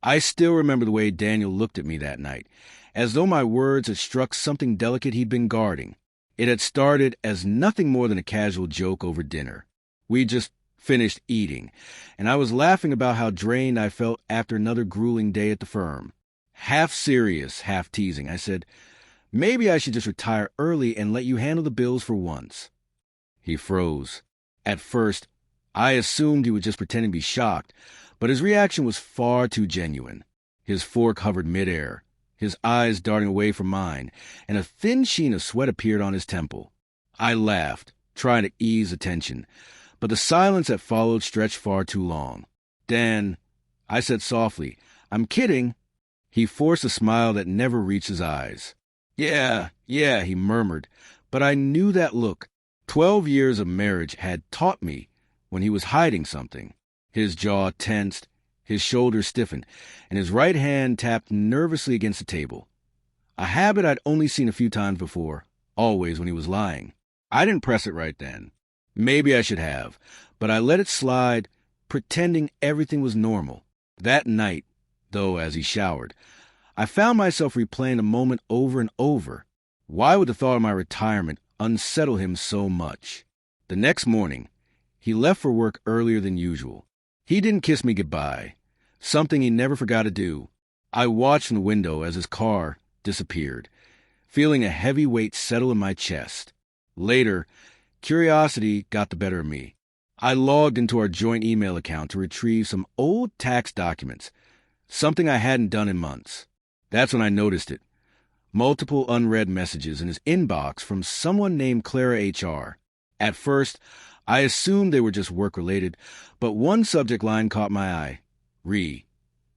I still remember the way Daniel looked at me that night, as though my words had struck something delicate he'd been guarding. It had started as nothing more than a casual joke over dinner. We just finished eating, and I was laughing about how drained I felt after another grueling day at the firm. Half serious, half teasing, I said, "Maybe I should just retire early and let you handle the bills for once." He froze. At first, I assumed he was just pretending to be shocked, but his reaction was far too genuine. His fork hovered midair, his eyes darting away from mine, and a thin sheen of sweat appeared on his temple. I laughed, trying to ease the tension, but the silence that followed stretched far too long. "Dan," I said softly, "I'm kidding." He forced a smile that never reached his eyes. Yeah, he murmured, but I knew that look. 12 years of marriage had taught me when he was hiding something. His jaw tensed, his shoulders stiffened, and his right hand tapped nervously against the table. A habit I'd only seen a few times before, always when he was lying. I didn't press it right then. Maybe I should have, but I let it slide, pretending everything was normal. That night, though, as he showered, I found myself replaying the moment over and over. Why would the thought of my retirement unsettle him so much? The next morning, he left for work earlier than usual. He didn't kiss me goodbye, something he never forgot to do. I watched from the window as his car disappeared, feeling a heavy weight settle in my chest. Later, curiosity got the better of me. I logged into our joint email account to retrieve some old tax documents, something I hadn't done in months. That's when I noticed it. Multiple unread messages in his inbox from someone named Clara HR. At first, I assumed they were just work-related, but one subject line caught my eye. "Re,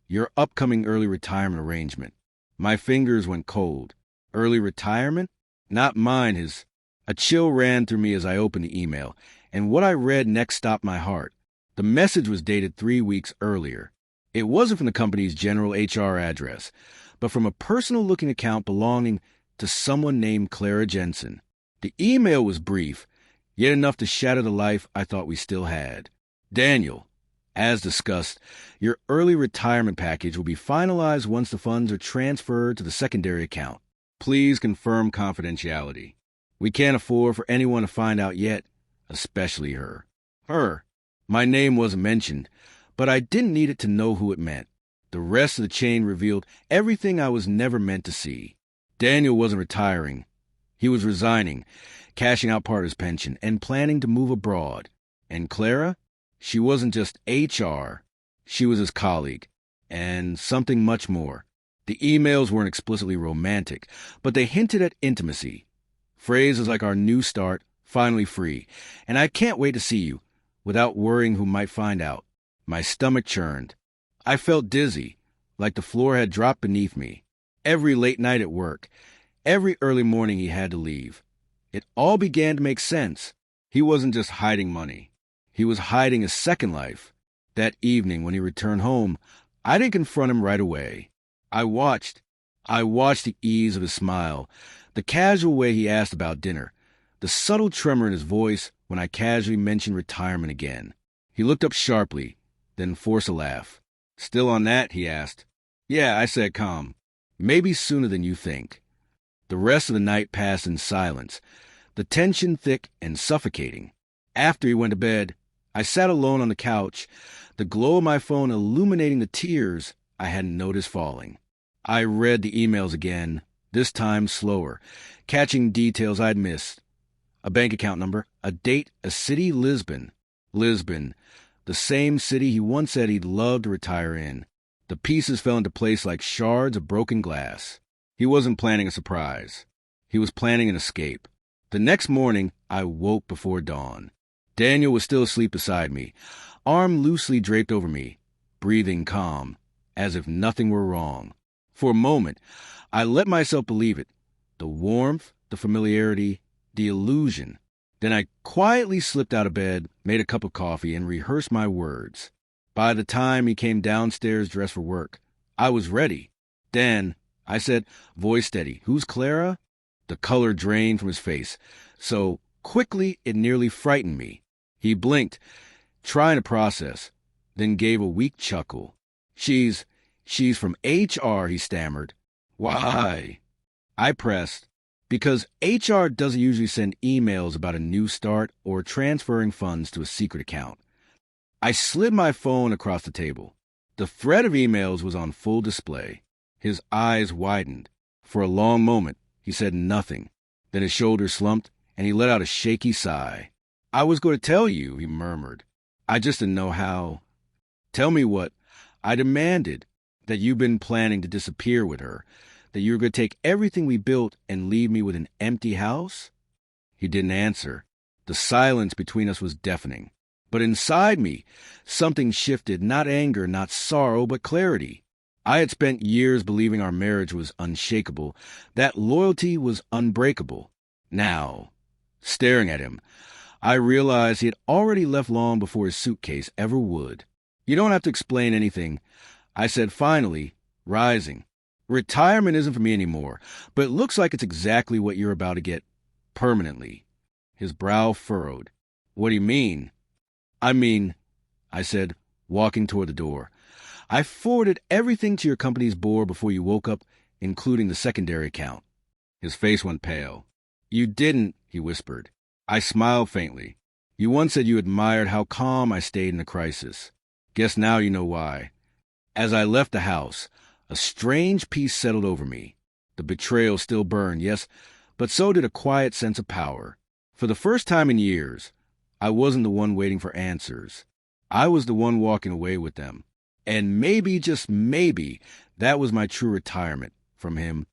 your upcoming early retirement arrangement." My fingers went cold. Early retirement? Not mine, his. A chill ran through me as I opened the email, and what I read next stopped my heart. The message was dated 3 weeks earlier. It wasn't from the company's general HR address, but from a personal-looking account belonging to someone named Clara Jensen. The email was brief, yet enough to shatter the life I thought we still had. "Daniel, as discussed, your early retirement package will be finalized once the funds are transferred to the secondary account. Please confirm confidentiality. We can't afford for anyone to find out yet, especially her." Her. My name wasn't mentioned, but I didn't need it to know who it meant. The rest of the chain revealed everything I was never meant to see. Daniel wasn't retiring. He was resigning, cashing out part of his pension, and planning to move abroad. And Clara? She wasn't just HR. She was his colleague. And something much more. The emails weren't explicitly romantic, but they hinted at intimacy. Phrases like "our new start," "finally free," and "I can't wait to see you," without worrying who might find out. My stomach churned. I felt dizzy, like the floor had dropped beneath me. Every late night at work, every early morning he had to leave. It all began to make sense. He wasn't just hiding money. He was hiding a second life. That evening, when he returned home, I didn't confront him right away. I watched the ease of his smile, the casual way he asked about dinner, the subtle tremor in his voice when I casually mentioned retirement again. He looked up sharply, then forced a laugh. "Still on that?" he asked. "Yeah," I said, calm. "Maybe sooner than you think." The rest of the night passed in silence, the tension thick and suffocating. After he went to bed, I sat alone on the couch, the glow of my phone illuminating the tears I hadn't noticed falling. I read the emails again, this time slower, catching details I'd missed. A bank account number, a date, a city, Lisbon. Lisbon, the same city he once said he'd love to retire in. The pieces fell into place like shards of broken glass. He wasn't planning a surprise. He was planning an escape. The next morning, I woke before dawn. Daniel was still asleep beside me, arm loosely draped over me, breathing calm, as if nothing were wrong. For a moment, I let myself believe it. The warmth, the familiarity, the illusion. Then I quietly slipped out of bed, made a cup of coffee, and rehearsed my words. By the time he came downstairs dressed for work, I was ready. "Dan," I said, voice steady, "who's Clara?" The color drained from his face, so quickly it nearly frightened me. He blinked, trying to process, then gave a weak chuckle. She's She's from HR, he stammered. Why? I pressed. Because HR doesn't usually send emails about a new start or transferring funds to a secret account. I slid my phone across the table. The thread of emails was on full display. His eyes widened. For a long moment, he said nothing. Then his shoulders slumped, and he let out a shaky sigh. I was going to tell you, he murmured. I just didn't know how. Tell me what? I demanded. That you've been planning to disappear with her. That you were going to take everything we built and leave me with an empty house? He didn't answer. The silence between us was deafening. But inside me, something shifted, not anger, not sorrow, but clarity. I had spent years believing our marriage was unshakable, that loyalty was unbreakable. Now, staring at him, I realized he had already left long before his suitcase ever would. You don't have to explain anything, I said finally, rising. Retirement isn't for me anymore, but it looks like it's exactly what you're about to get permanently. His brow furrowed. What do you mean? I mean, I said, walking toward the door. I forwarded everything to your company's board before you woke up, including the secondary account. His face went pale. You didn't, he whispered. I smiled faintly. You once said you admired how calm I stayed in a crisis. Guess now you know why. As I left the house, a strange peace settled over me. The betrayal still burned, yes, but so did a quiet sense of power. For the first time in years, I wasn't the one waiting for answers. I was the one walking away with them. And maybe, just maybe, that was my true retirement from him